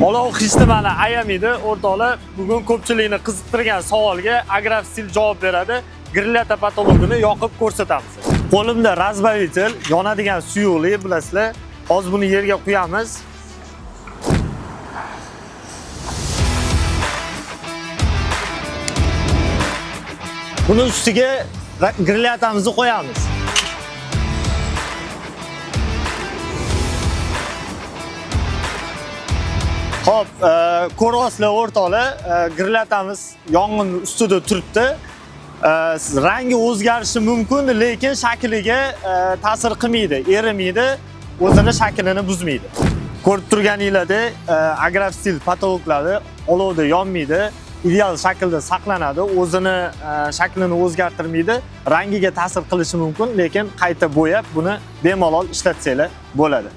Olov hech-nimani ayamaydi, o'rtoqlar. Bugun ko'pchilikni qiziqtirgan savolga Agrofstil javob beradi. Grillyata patologini yoqib ko'rsatamiz. Qo'limda razbavitel, yonadigan suyuqli, bilasizlar. Hozir buni yerga qo'yamiz. Buni ustiga grillyatamizni qo'yamiz. Hop, ko'ryapsizlar o'rtoqlar, grillyatamiz yong'in ustida turibdi. Rangi o'zgarishi mumkin, lekin shakliga ta'sir qilmaydi, erimaydi, o'zini shaklini buzmaydi. Ko'rib turganinglardek, Agrofstil patologlari olovda yonmaydi, ideal shaklda saqlanadi, o'zini shaklini o'zgartirmaydi, rangiga ta'sir qilishi mumkin, lekin qayta bo'yab buni bemalol ishlatsanglar bo'ladi.